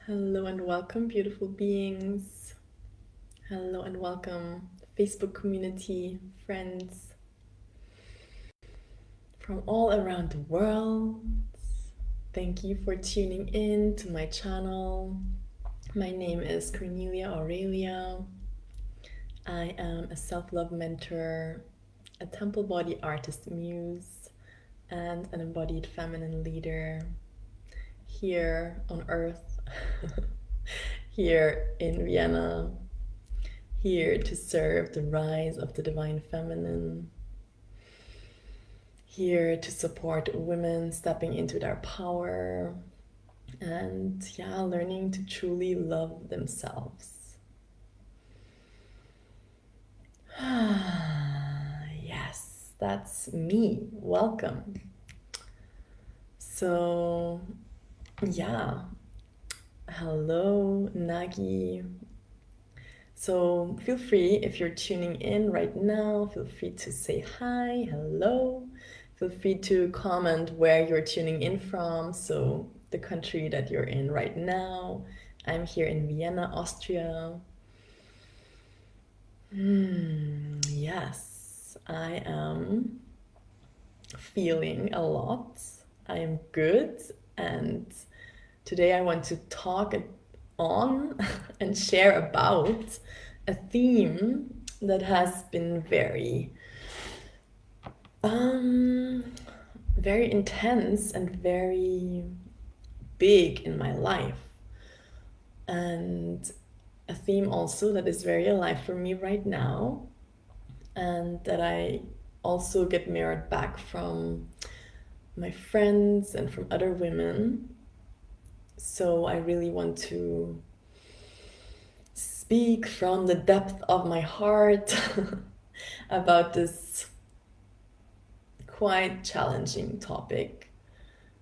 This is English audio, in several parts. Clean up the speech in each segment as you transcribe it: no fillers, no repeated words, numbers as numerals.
Hello and welcome, beautiful beings. Hello and welcome, Facebook community, friends from all around the world. Thank you for tuning in to my channel. My name is Cornelia Aurelia. I am a self-love mentor, a temple body artist muse, and an embodied feminine leader here on earth, here in Vienna, here to serve the rise of the divine feminine, here to support women stepping into their power and learning to truly love themselves. Yes, that's me. Welcome. So, hello, Nagi. So feel free, if you're tuning in right now, feel free to say hi, hello. Feel free to comment where you're tuning in from, so the country that you're in right now. I'm here in Vienna, Austria. Yes, I am feeling a lot. I am good, and today I want to talk on and share about a theme that has been very intense and very big in my life, and a theme also that is very alive for me right now, and that I also get mirrored back from my friends and from other women. So I really want to speak from the depth of my heart about this quite challenging topic.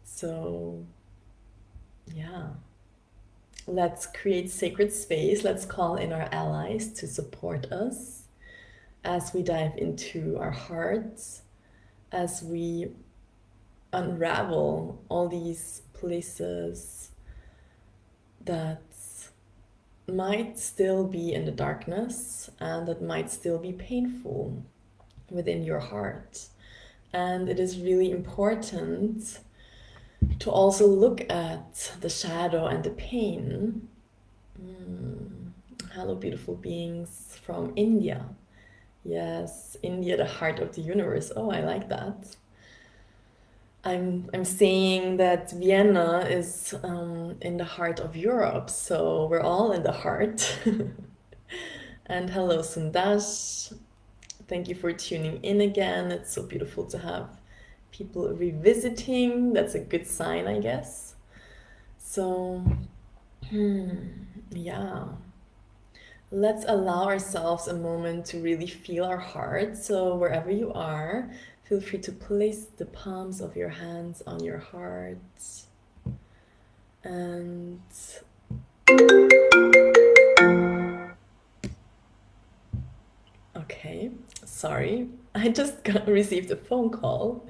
So, let's create sacred space. Let's call in our allies to support us as we dive into our hearts, as we unravel all these places that might still be in the darkness and that might still be painful within your heart. And it is really important to also look at the shadow and the pain. Hello, beautiful beings from India. Yes, India, the heart of the universe. Oh, I like that. I'm saying that Vienna is in the heart of Europe, so we're all in the heart. And hello, Sundash. Thank you for tuning in again. It's so beautiful to have people revisiting. That's a good sign, I guess. So, let's allow ourselves a moment to really feel our heart. So, wherever you are, feel free to place the palms of your hands on your heart. And okay, sorry, I just received a phone call,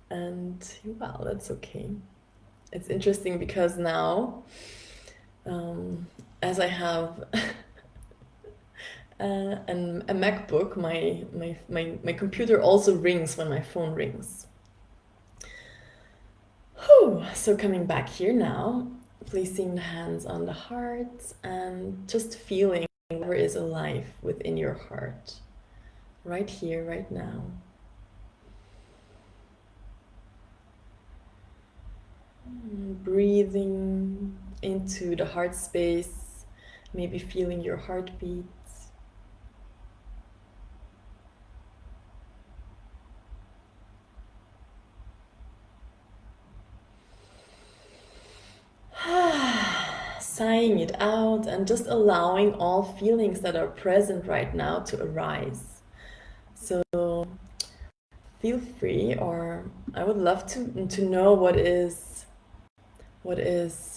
and well, that's okay. It's interesting because now, as I have a MacBook, my computer also rings when my phone rings. Whew. So coming back here now, placing the hands on the heart and just feeling whatever is alive within your heart, right here, right now. Breathing into the heart space, maybe feeling your heartbeat. Sighing it out and just allowing all feelings that are present right now to arise. So feel free, or I would love to know what is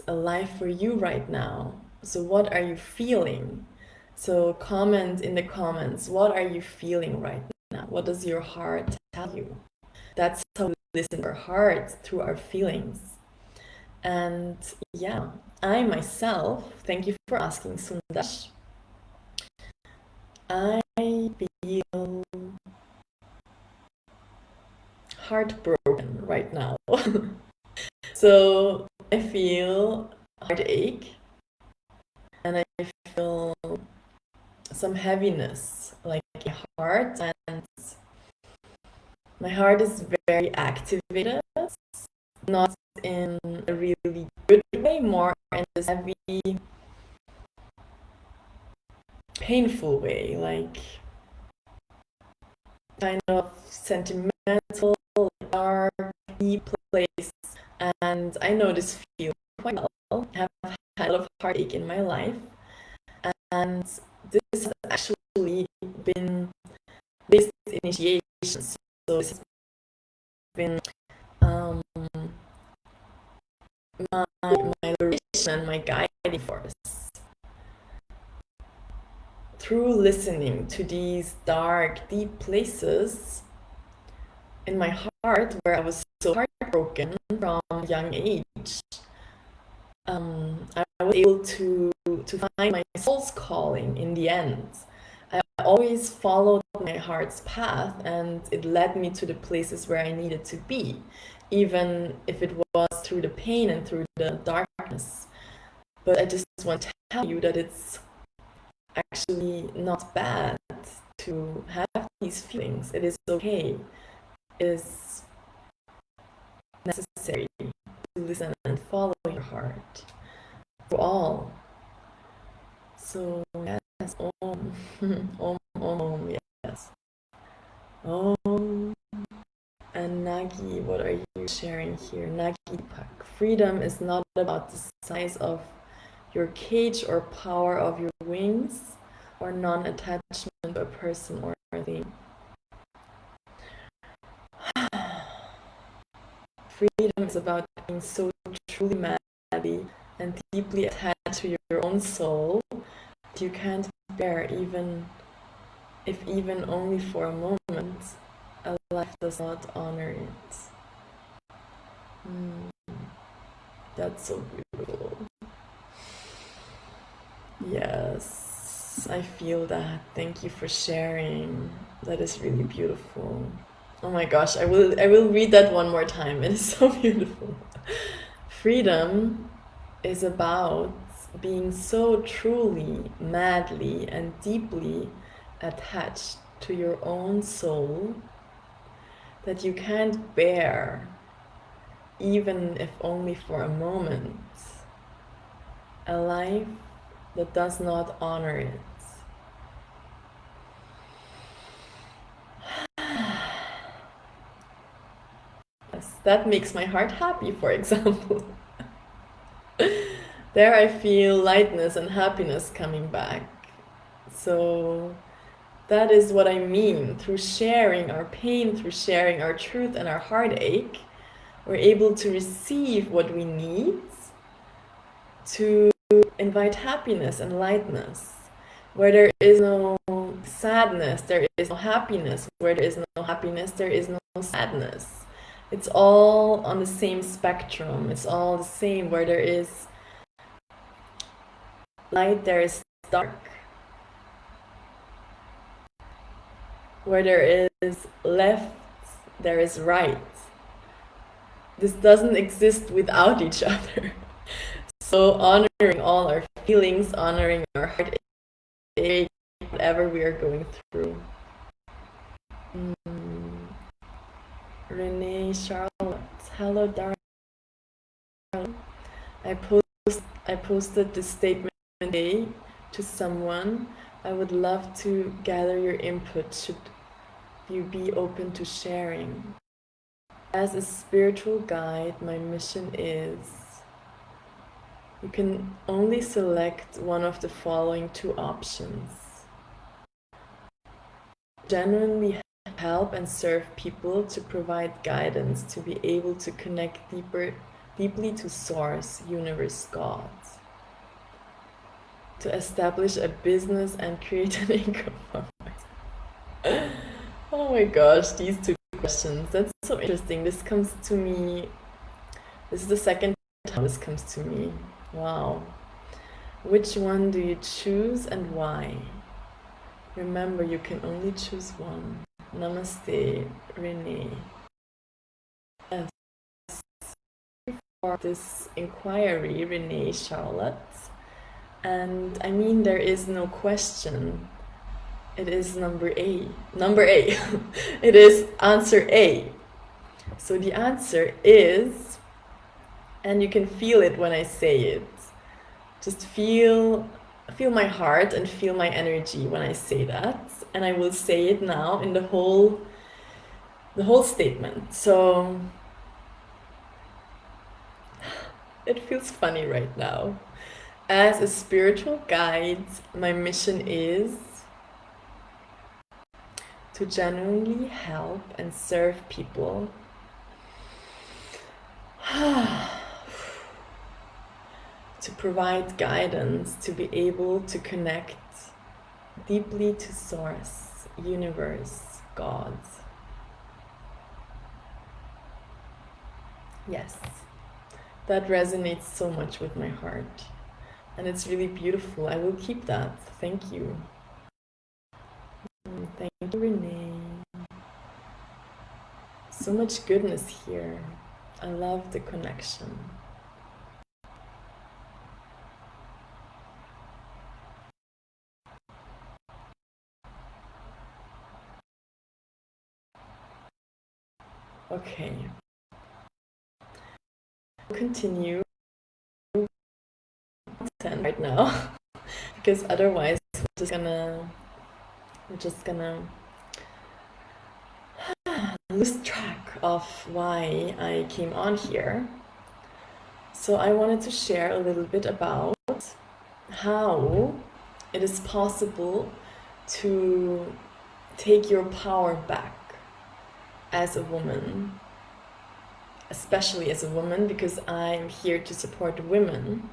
alive for you right now. So what are you feeling? So comment in the comments, what are you feeling right now? What does your heart tell you? That's how we listen to our hearts, through our feelings. And yeah, I myself, thank you for asking, Sundash. I feel heartbroken right now. So I feel heartache and I feel some heaviness, like my heart, and my heart is very activated, not in a really good way, more in this heavy, painful way, like kind of sentimental, dark, deep place. And I know this feeling quite well. I have had a lot of heartache in my life, and this has actually been this initiation. So this has been um, my liberation and my guiding force. Through listening to these dark, deep places in my heart where I was so heartbroken from a young age, I was able to find my soul's calling in the end. I always followed my heart's path, and it led me to the places where I needed to be, even if it was through the pain and through the darkness. But I just want to tell you that it's actually not bad to have these feelings. It is okay. It is necessary to listen and follow your heart for all. So yes, om, om, yes. Om. And Nagi, what are you sharing here? Nagi Pak. Freedom is not about the size of your cage or power of your wings or non-attachment to a person or a thing. Freedom is about being so truly madly and deeply attached to your own soul that you can't bear, even if even only for a moment, a life does not honor it. That's so beautiful. Yes, I feel that. Thank you for sharing. That is really beautiful. Oh my gosh, I will read that one more time. It is so beautiful. Freedom is about being so truly, madly, and deeply attached to your own soul that you can't bear, even if only for a moment, a life that does not honor it. Yes, that makes my heart happy, for example. There I feel lightness and happiness coming back. So that is what I mean. Through sharing our pain, through sharing our truth and our heartache, we're able to receive what we need to invite happiness and lightness. Where there is no sadness, there is no happiness. Where there is no happiness, there is no sadness. It's all on the same spectrum. It's all the same. Where there is light, there is dark. Where there is left, there is right. This doesn't exist without each other. So honoring all our feelings, honoring our heartache, whatever we are going through. Renee Charlotte, hello darling. I posted this statement today to someone. I would love to gather your input. Should you be open to sharing? As a spiritual guide, my mission is you can only select one of the following two options. Genuinely help and serve people, to provide guidance, to be able to connect deeply to Source, Universe, God, to establish a business and create an income from it. Oh my gosh, these two questions. That's so interesting. This comes to me. This is the second time this comes to me. Wow. Which one do you choose and why? Remember, you can only choose one. Namaste, Renee. Yes. For this inquiry, Renee Charlotte. And I mean, there is no question. It is number A. Number A. It is answer A. So the answer is, and you can feel it when I say it. Just feel my heart and feel my energy when I say that. And I will say it now in the whole statement. So it feels funny right now. As a spiritual guide, my mission is to genuinely help and serve people to provide guidance, to be able to connect deeply to Source, Universe, God. Yes, that resonates so much with my heart. And it's really beautiful. I will keep that. Thank you. Thank you, Renee. So much goodness here. I love the connection. Okay. We'll continue right now because otherwise we're just gonna lose track of why I came on here. So I wanted to share a little bit about how it is possible to take your power back as a woman, especially as a woman, because I'm here to support women.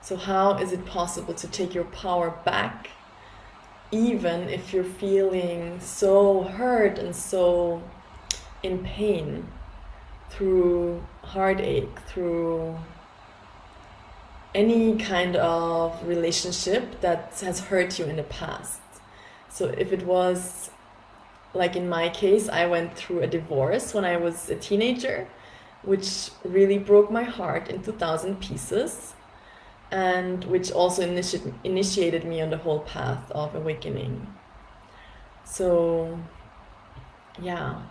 So how is it possible to take your power back even if you're feeling so hurt and so in pain, through heartache, through any kind of relationship that has hurt you in the past? So if it was, like in my case, I went through a divorce when I was a teenager, which really broke my heart into 1,000 pieces, and which also initiated me on the whole path of awakening. So, yeah.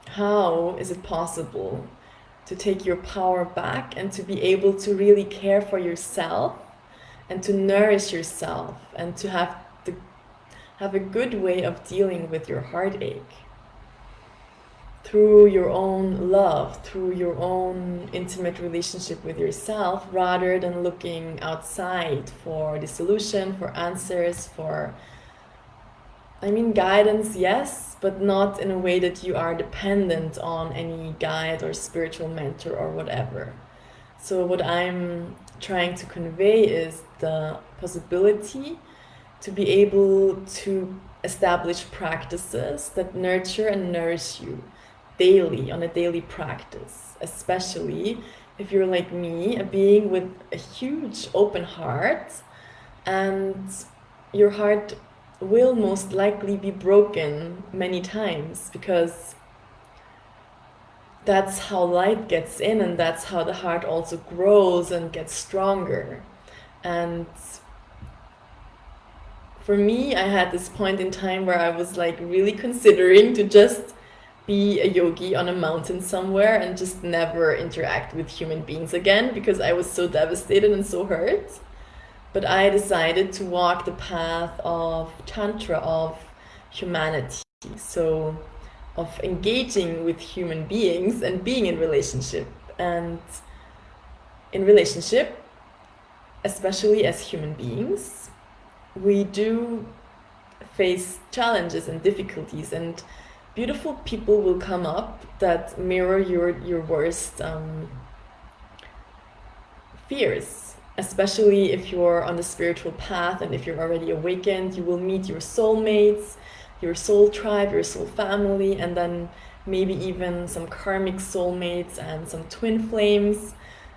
How is it possible to take your power back and to be able to really care for yourself and to nourish yourself and to have a good way of dealing with your heartache through your own love, through your own intimate relationship with yourself, rather than looking outside for the solution, for answers, for guidance, yes, but not in a way that you are dependent on any guide or spiritual mentor or whatever. So what I'm trying to convey is the possibility to be able to establish practices that nurture and nourish you daily, on a daily practice, especially if you're like me, a being with a huge open heart, and your heart will most likely be broken many times, because that's how light gets in, and that's how the heart also grows and gets stronger. And for me, I had this point in time where I was like really considering to just be a yogi on a mountain somewhere and just never interact with human beings again, because I was so devastated and so hurt. But I decided to walk the path of Tantra, of humanity. So of engaging with human beings and being in relationship. And in relationship, especially as human beings, we do face challenges and difficulties, and beautiful people will come up that mirror your worst fears. Especially if you're on the spiritual path and if you're already awakened, you will meet your soulmates, your soul tribe, your soul family, and then maybe even some karmic soulmates and some twin flames.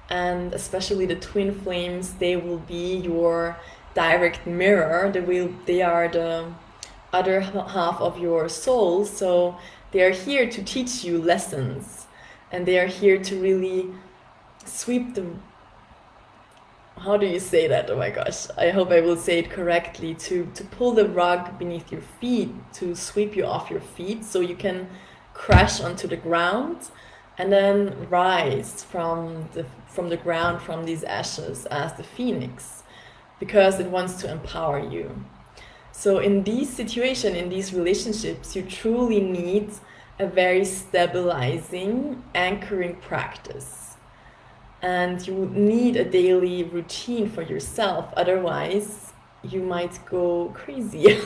And especially the twin flames, they will be your direct mirror. They are the other half of your soul. So they are here to teach you lessons, and they are here to really sweep the, how do you say that? Oh my gosh, I hope I will say it correctly. To pull the rug beneath your feet, to sweep you off your feet so you can crash onto the ground and then rise from the ground, from these ashes, as the phoenix, because it wants to empower you. So in these situations, in these relationships, you truly need a very stabilizing, anchoring practice. And you need a daily routine for yourself. Otherwise, you might go crazy.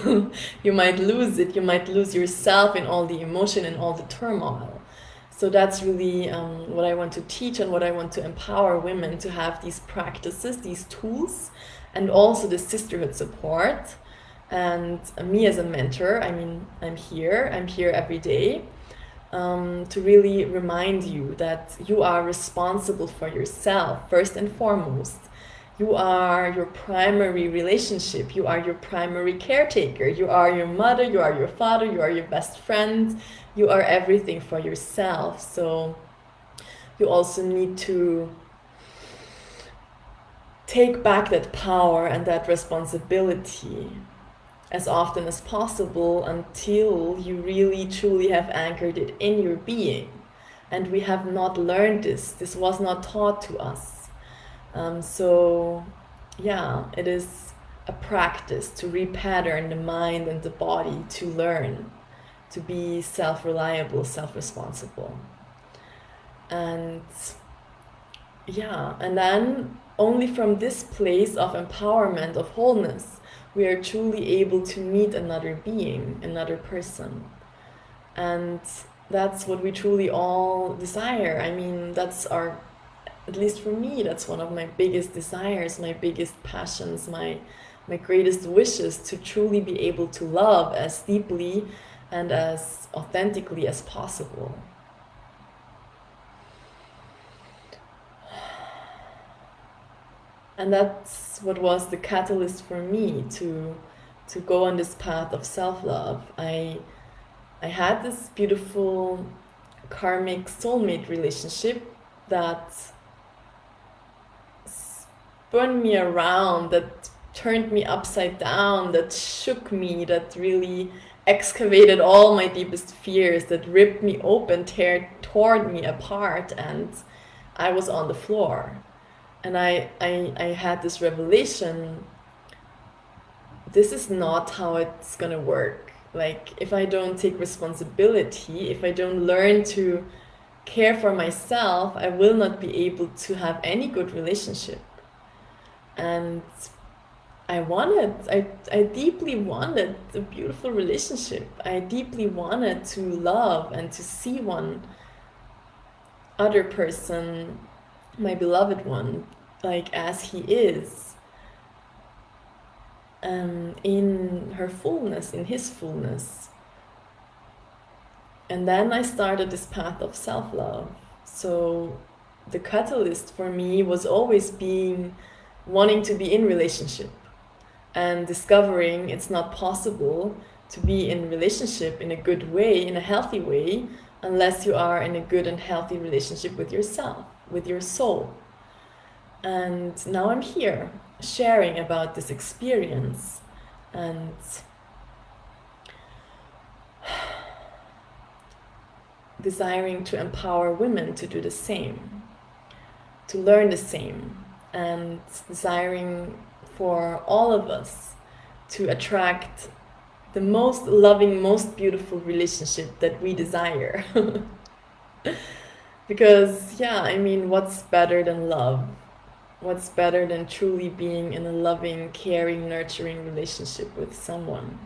You might lose it. You might lose yourself in all the emotion and all the turmoil. So that's really what I want to teach and what I want to empower women to have these practices, these tools, and also the sisterhood support. And me as a mentor, I mean, I'm here every day to really remind you that you are responsible for yourself first and foremost. You are your primary relationship. You are your primary caretaker. You are your mother, you are your father, you are your best friend. You are everything for yourself. So you also need to take back that power and that responsibility as often as possible until you really truly have anchored it in your being. And we have not learned this. This was not taught to us. So yeah, it is a practice to repattern the mind and the body, to learn to be self-reliable, self-responsible. And yeah, and then only from this place of empowerment, of wholeness, we are truly able to meet another being, another person. And that's what we truly all desire. I mean, that's our, at least for me, that's one of my biggest desires, my biggest passions, my greatest wishes, to truly be able to love as deeply and as authentically as possible. And that's what was the catalyst for me to go on this path of self-love. I had this beautiful karmic soulmate relationship that spun me around, that turned me upside down, that shook me, that really excavated all my deepest fears, that ripped me open, tore me apart, and I was on the floor. And I had this revelation, this is not how it's gonna work. Like, if I don't take responsibility, if I don't learn to care for myself, I will not be able to have any good relationship. And I deeply wanted a beautiful relationship. I deeply wanted to love and to see one other person, my beloved one, like as he is, in her fullness, in his fullness. And then I started this path of self-love. So the catalyst for me was always wanting to be in relationship and discovering it's not possible to be in relationship in a good way, in a healthy way, unless you are in a good and healthy relationship with yourself, with your soul. And now I'm here sharing about this experience and desiring to empower women to do the same, to learn the same, and desiring for all of us to attract the most loving, most beautiful relationship that we desire. Because, yeah, I mean, what's better than love? What's better than truly being in a loving, caring, nurturing relationship with someone?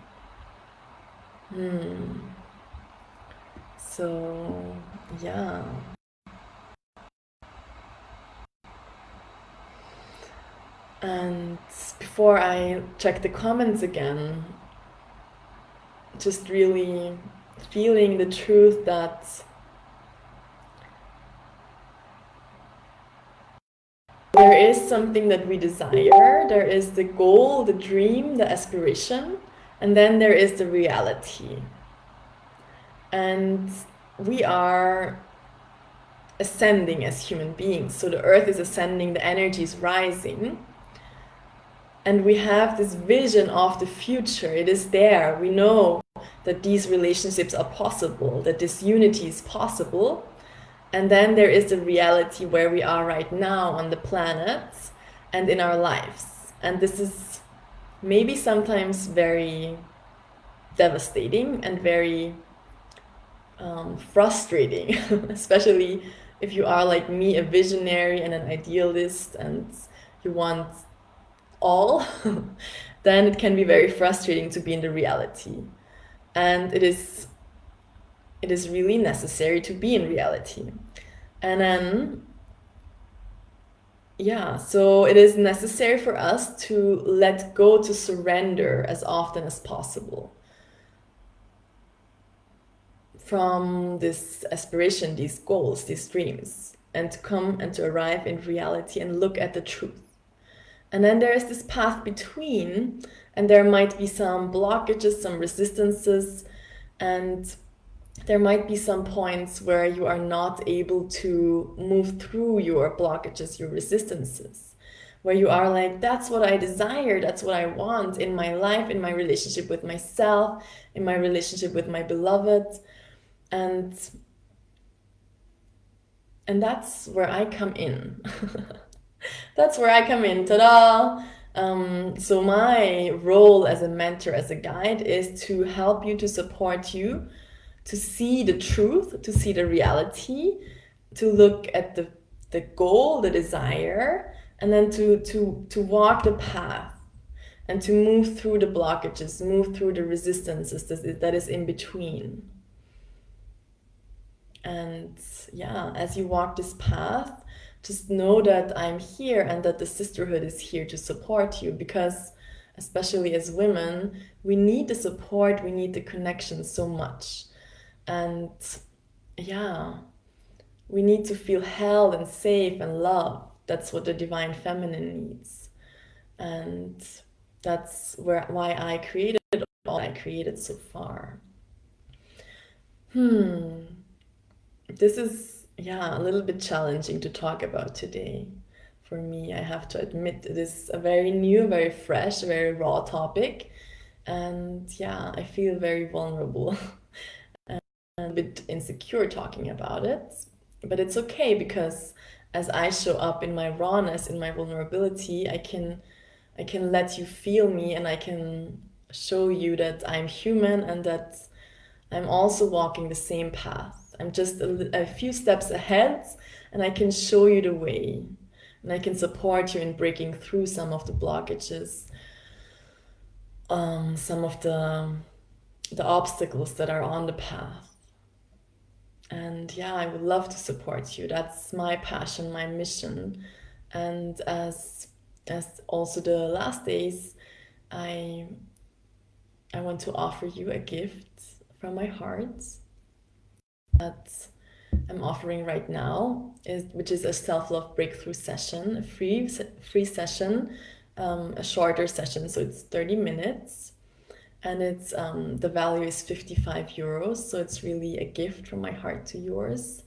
So, yeah. And before I check the comments again, just really feeling the truth that there is something that we desire, there is the goal, the dream, the aspiration, and then there is the reality. And we are ascending as human beings. So the earth is ascending, the energy is rising. And we have this vision of the future. It is there. We know that these relationships are possible, that this unity is possible. And then there is the reality where we are right now on the planet and in our lives. And this is maybe sometimes very devastating and very frustrating, especially if you are like me, a visionary and an idealist, and you want all, then it can be very frustrating to be in the reality. And it is really necessary to be in reality. And then, yeah, so it is necessary for us to let go, to surrender as often as possible from this aspiration, these goals, these dreams, and to come and to arrive in reality and look at the truth. And then there is this path between, and there might be some blockages, some resistances, and there might be some points where you are not able to move through your blockages, your resistances, where you are like, that's what I desire, that's what I want in my life, in my relationship with myself, in my relationship with my beloved. And that's where I come in. That's where I come in. Ta-da! So my role as a mentor, as a guide, is to help you, to support you, to see the truth, to see the reality, to look at the goal, the desire, and then to walk the path and to move through the blockages, move through the resistances that is in between. And yeah, as you walk this path, just know that I'm here and that the sisterhood is here to support you, because especially as women, we need the support, we need the connection so much. And yeah, we need to feel held and safe and loved. That's what the divine feminine needs. And that's why I created all I created so far. This is, yeah, a little bit challenging to talk about today. For me, I have to admit, it is a very new, very fresh, very raw topic. And yeah, I feel very vulnerable and a bit insecure talking about it. But it's okay, because as I show up in my rawness, in my vulnerability, I can let you feel me, and I can show you that I'm human and that I'm also walking the same path. I'm just a few steps ahead, and I can show you the way. And I can support you in breaking through some of the blockages, some of the obstacles that are on the path. And yeah, I would love to support you. That's my passion, my mission. And as also the last days, I want to offer you a gift from my heart that I'm offering right now, which is a self-love breakthrough session, a free session, a shorter session, so it's 30 minutes, and it's the value is 55 euros, so it's really a gift from my heart to yours.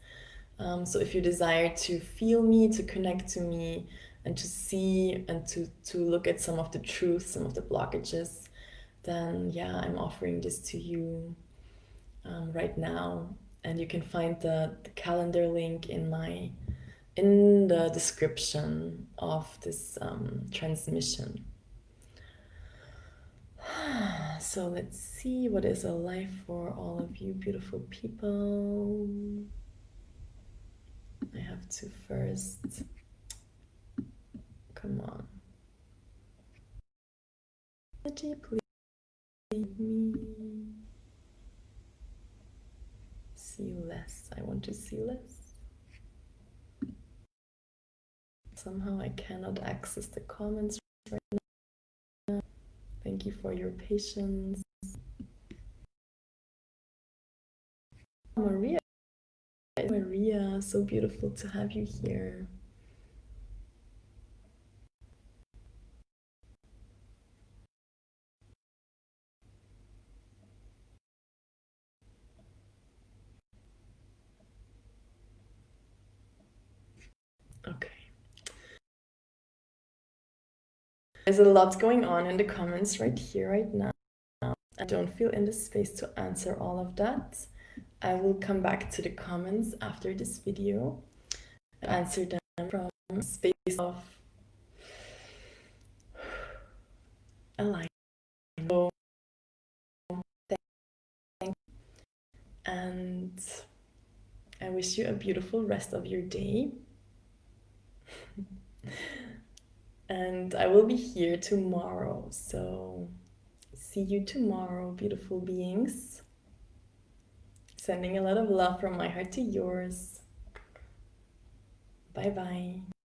So if you desire to feel me, to connect to me, and to see and to look at some of the truth, some of the blockages, then yeah, I'm offering this to you right now. And you can find the calendar link in the description of this transmission. So let's see, what is a life for all of you beautiful people. I have to first, come on. Please leave me. See less. I want to see less. Somehow I cannot access the comments right now. Thank you for your patience. Maria. Maria, so beautiful to have you here. Okay. There's a lot going on in the comments right here, right now. I don't feel in the space to answer all of that. I will come back to the comments after this video and answer them from a space of alignment. So, thank you. And I wish you a beautiful rest of your day. And I will be here tomorrow. So see you tomorrow, beautiful beings. Sending a lot of love from my heart to yours. Bye bye.